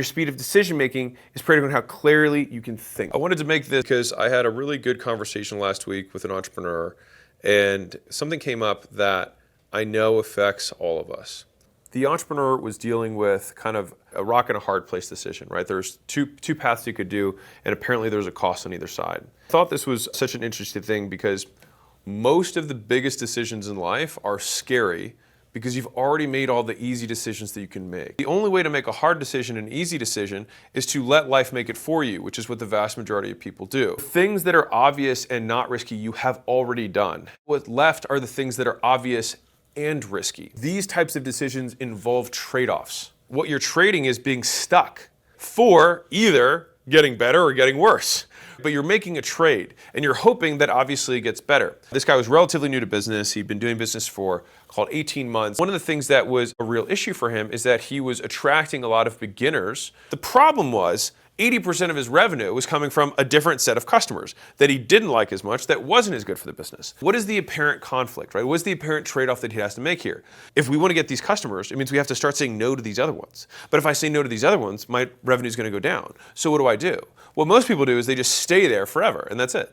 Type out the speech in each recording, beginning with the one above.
Your speed of decision making is predicated on how clearly you can think. I wanted to make this because I had a really good conversation last week with an entrepreneur, and something came up that I know affects all of us. The entrepreneur was dealing with kind of a rock and a hard place decision, right? There's two paths you could do, and apparently there's a cost on either side. I thought this was such an interesting thing because most of the biggest decisions in life are scary because you've already made all the easy decisions that you can make. The only way to make a hard decision an easy decision is to let life make it for you, which is what the vast majority of people do. Things that are obvious and not risky, you have already done. What's left are the things that are obvious and risky. These types of decisions involve trade-offs. What you're trading is being stuck for either getting better or getting worse. But you're making a trade, and you're hoping that obviously it gets better. This guy was relatively new to business. He'd been doing business for called 18 months. One of the things that was a real issue for him is that he was attracting a lot of beginners. The problem was 80% of his revenue was coming from a different set of customers that he didn't like as much, that wasn't as good for the business. What is the apparent conflict, right? What's the apparent trade-off that he has to make here? If we want to get these customers, it means we have to start saying no to these other ones. But if I say no to these other ones, my revenue is going to go down. So what do? What most people do is they just stay there forever, and that's it.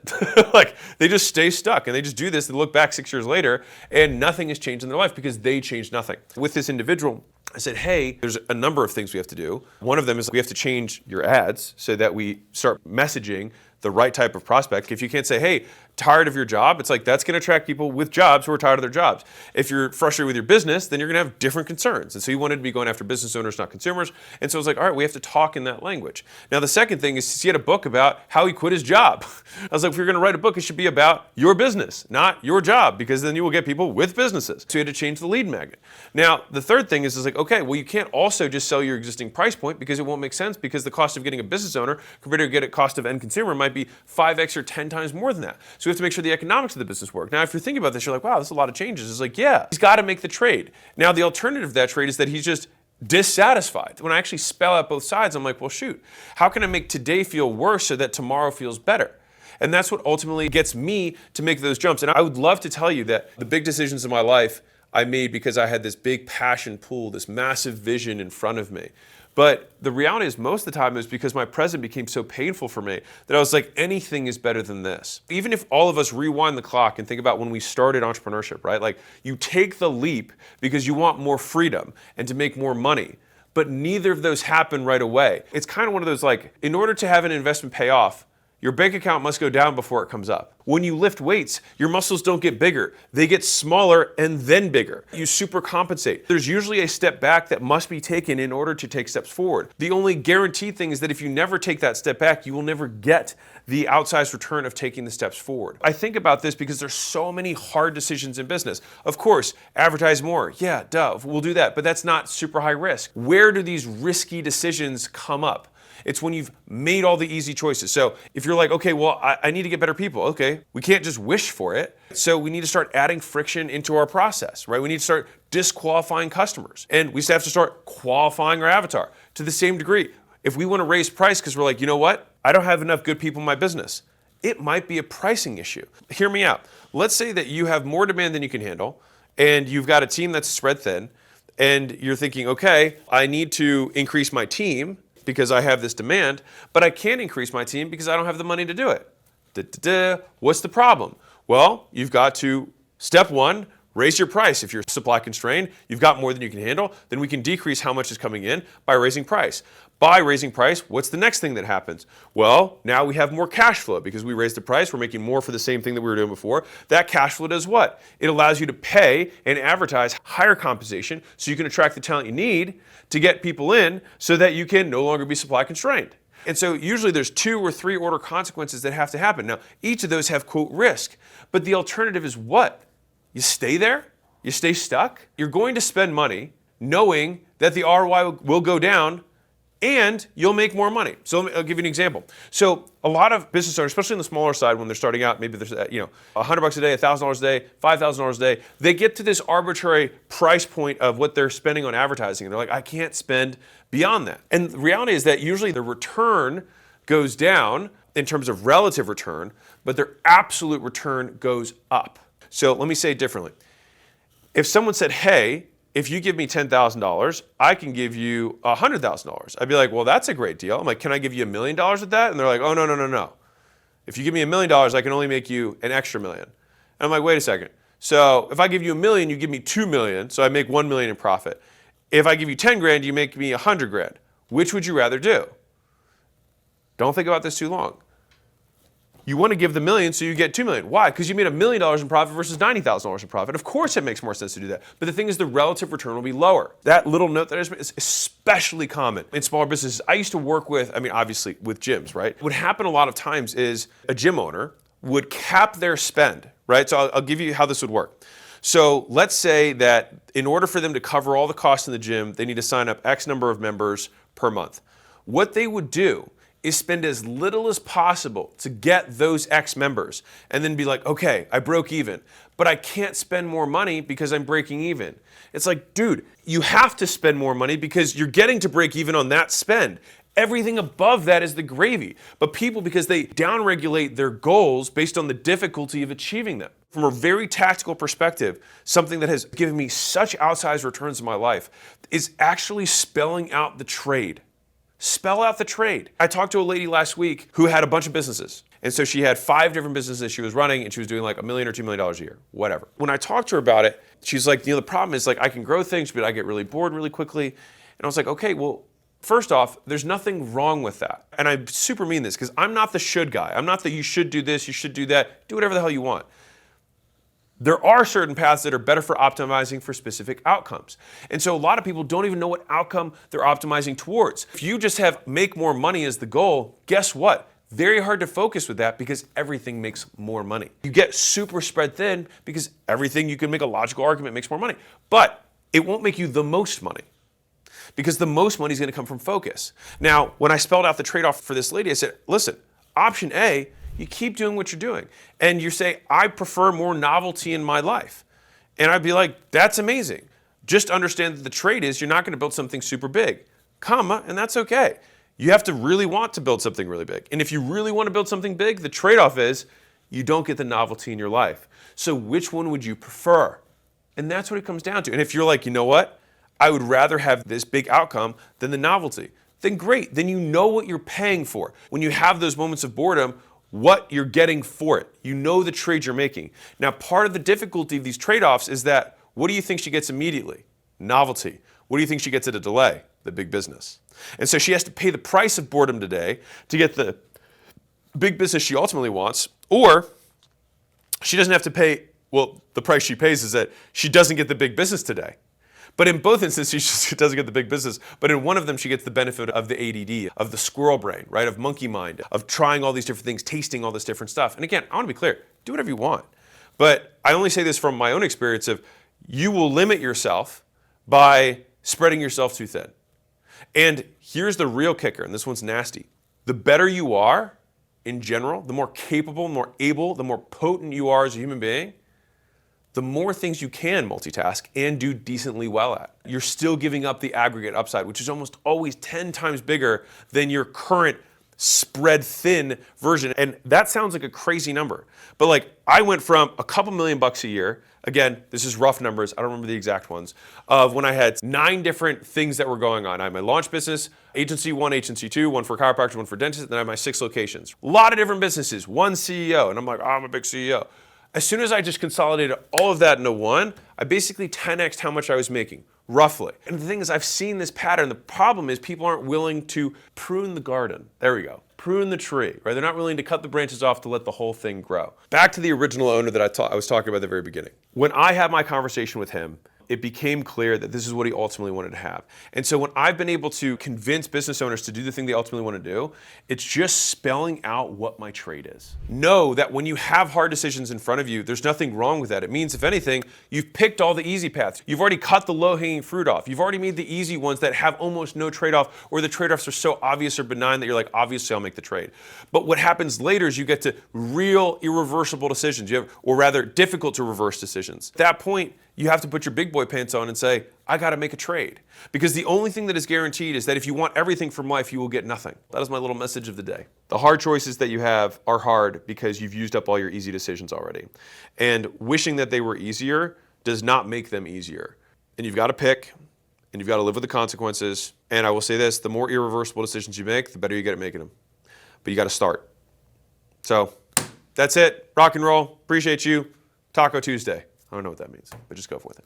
Like, they just stay stuck, and they just do this. They look back 6 years later, and nothing has changed in their life because they changed nothing. With this individual, I said, hey, there's a number of things we have to do. One of them is we have to change your ads so that we start messaging the right type of prospect. If you can't say, hey, tired of your job, it's like that's going to attract people with jobs who are tired of their jobs. If you're frustrated with your business, then you're going to have different concerns. And so you wanted to be going after business owners, not consumers. And so I was like, all right, we have to talk in that language. Now, the second thing is he had a book about how he quit his job. I was like, if you're going to write a book, it should be about your business, not your job, because then you will get people with businesses. So you had to change the lead magnet. Now, the third thing is like, okay, well, you can't also just sell your existing price point because it won't make sense because the cost of getting a business owner compared to the cost of end consumer might be 5x or 10 times more than that. So we have to make sure the economics of the business work. Now, if you're thinking about this, you're like, wow, there's a lot of changes. It's like, yeah, he's got to make the trade. Now, the alternative to that trade is that he's just dissatisfied. When I actually spell out both sides, I'm like, well, shoot, how can I make today feel worse so that tomorrow feels better? And that's what ultimately gets me to make those jumps. And I would love to tell you that the big decisions in my life I made because I had this big passion pool, this massive vision in front of me. But the reality is most of the time it was because my present became so painful for me that I was like, anything is better than this. Even if all of us rewind the clock and think about when we started entrepreneurship, right? Like, you take the leap because you want more freedom and to make more money, but neither of those happen right away. It's kind of one of those, like, in order to have an investment pay off, your bank account must go down before it comes up. When you lift weights, your muscles don't get bigger. They get smaller and then bigger. You super compensate. There's usually a step back that must be taken in order to take steps forward. The only guaranteed thing is that if you never take that step back, you will never get the outsized return of taking the steps forward. I think about this because there's so many hard decisions in business. Of course, advertise more. Yeah, duh, we'll do that. But that's not super high risk. Where do these risky decisions come up? It's when you've made all the easy choices. So if you're like, okay, well, I need to get better people. Okay, we can't just wish for it. So we need to start adding friction into our process, right? We need to start disqualifying customers. And we have to start qualifying our avatar to the same degree. If we want to raise price because we're like, you know what? I don't have enough good people in my business. It might be a pricing issue. Hear me out. Let's say that you have more demand than you can handle, and you've got a team that's spread thin, and you're thinking, okay, I need to increase my team because I have this demand, but I can't increase my team because I don't have the money to do it. What's the problem? Well, you've got to, step one, raise your price. If you're supply constrained, you've got more than you can handle, then we can decrease how much is coming in by raising price. By raising price, what's the next thing that happens? Well, now we have more cash flow because we raised the price, we're making more for the same thing that we were doing before. That cash flow does what? It allows you to pay and advertise higher compensation so you can attract the talent you need to get people in so that you can no longer be supply constrained. And so usually there's 2 or 3 order consequences that have to happen. Now, each of those have, quote, risk, but the alternative is what? You stay there? You stay stuck? You're going to spend money knowing that the ROI will go down and you'll make more money. So I'll give you an example. So a lot of business owners, especially on the smaller side when they're starting out, maybe there's $100 a day, $1,000 a day, $5,000 a day, they get to this arbitrary price point of what they're spending on advertising. And they're like, I can't spend beyond that. And the reality is that usually the return goes down in terms of relative return, but their absolute return goes up. So let me say it differently. If someone said, hey, if you give me $10,000, I can give you $100,000. I'd be like, well, that's a great deal. I'm like, can I give you $1 million with that? And they're like, oh, no, no, no, no. If you give me $1 million, I can only make you an extra million. And I'm like, wait a second. So if I give you $1 million, you give me $2 million, so I make $1 million in profit. If I give you 10 grand, you make me 100 grand. Which would you rather do? Don't think about this too long. You want to give the million so you get 2 million. Why? Because you made $1 million in profit versus $90,000 in profit. Of course it makes more sense to do that. But the thing is, the relative return will be lower. That little note that is especially common in smaller businesses. I used to work with, obviously with gyms, right? What would happen a lot of times is a gym owner would cap their spend, right? So I'll give you how this would work. So let's say that in order for them to cover all the costs in the gym, they need to sign up X number of members per month. What they would do is spend as little as possible to get those X members and then be like, okay, I broke even, but I can't spend more money because I'm breaking even. It's like, dude, you have to spend more money because you're getting to break even on that spend. Everything above that is the gravy. But people, because they downregulate their goals based on the difficulty of achieving them. From a very tactical perspective, something that has given me such outsized returns in my life is actually spelling out the trade. Spell out the trade. I talked to a lady last week who had a bunch of businesses. And so she had 5 different businesses she was running, and she was doing like $1 million or $2 million a year, whatever. When I talked to her about it, she's like, the problem is like I can grow things, but I get really bored really quickly. And I was like, okay, well, first off, there's nothing wrong with that. And I super mean this because I'm not the should guy. I'm not the you should do this, you should do that. Do whatever the hell you want. There are certain paths that are better for optimizing for specific outcomes. And so a lot of people don't even know what outcome they're optimizing towards. If you just have make more money as the goal, guess what? Very hard to focus with that because everything makes more money. You get super spread thin because everything you can make a logical argument makes more money. But it won't make you the most money because the most money is going to come from focus. Now, when I spelled out the trade-off for this lady, I said, listen, option A, you keep doing what you're doing. And you say, I prefer more novelty in my life. And I'd be like, that's amazing. Just understand that the trade is you're not going to build something super big, comma, and that's okay. You have to really want to build something really big. And if you really want to build something big, the trade-off is you don't get the novelty in your life. So which one would you prefer? And that's what it comes down to. And if you're like, you know what? I would rather have this big outcome than the novelty. Then great. Then you know what you're paying for. When you have those moments of boredom, what you're getting for it. You know the trade you're making. Now, part of the difficulty of these trade-offs is that what do you think she gets immediately? Novelty. What do you think she gets at a delay? The big business. And so she has to pay the price of boredom today to get the big business she ultimately wants, or she doesn't have to pay, well, the price she pays is that she doesn't get the big business today. But in both instances, she doesn't get the big business. But in one of them, she gets the benefit of the ADD, of the squirrel brain, right? Of monkey mind, of trying all these different things, tasting all this different stuff. And again, I want to be clear, do whatever you want. But I only say this from my own experience of you will limit yourself by spreading yourself too thin. And here's the real kicker, and this one's nasty. The better you are in general, the more capable, more able, the more potent you are as a human being, the more things you can multitask and do decently well at. You're still giving up the aggregate upside, which is almost always 10 times bigger than your current spread thin version. And that sounds like a crazy number. But like I went from a couple $1,000,000 a year, again, this is rough numbers, I don't remember the exact ones, of when I had 9 different things that were going on. I had my launch business, agency 1, agency 2, one for chiropractor, one for dentist, and then I have my 6 locations. A lot of different businesses, one CEO, and I'm like, oh, I'm a big CEO. As soon as I just consolidated all of that into one, I basically 10x'd how much I was making, roughly. And the thing is, I've seen this pattern. The problem is people aren't willing to prune the garden. There we go. Prune the tree, right? They're not willing to cut the branches off to let the whole thing grow. Back to the original owner that I was talking about at the very beginning. When I had my conversation with him, it became clear that this is what he ultimately wanted to have. And so when I've been able to convince business owners to do the thing they ultimately want to do, it's just spelling out what my trade is. Know that when you have hard decisions in front of you, there's nothing wrong with that. It means, if anything, you've picked all the easy paths. You've already cut the low-hanging fruit off. You've already made the easy ones that have almost no trade-off, or the trade-offs are so obvious or benign that you're like, obviously I'll make the trade. But what happens later is you get to real irreversible decisions, or rather difficult to reverse decisions. At that point, you have to put your big boy pants on and say, I got to make a trade. Because the only thing that is guaranteed is that if you want everything from life, you will get nothing. That is my little message of the day. The hard choices that you have are hard because you've used up all your easy decisions already. And wishing that they were easier does not make them easier. and you've got to pick, and you've got to live with the consequences. And I will say this, the more irreversible decisions you make, the better you get at making them. But you got to start. So that's it. Rock and roll. Appreciate you. Taco Tuesday. I don't know what that means, but just go with it.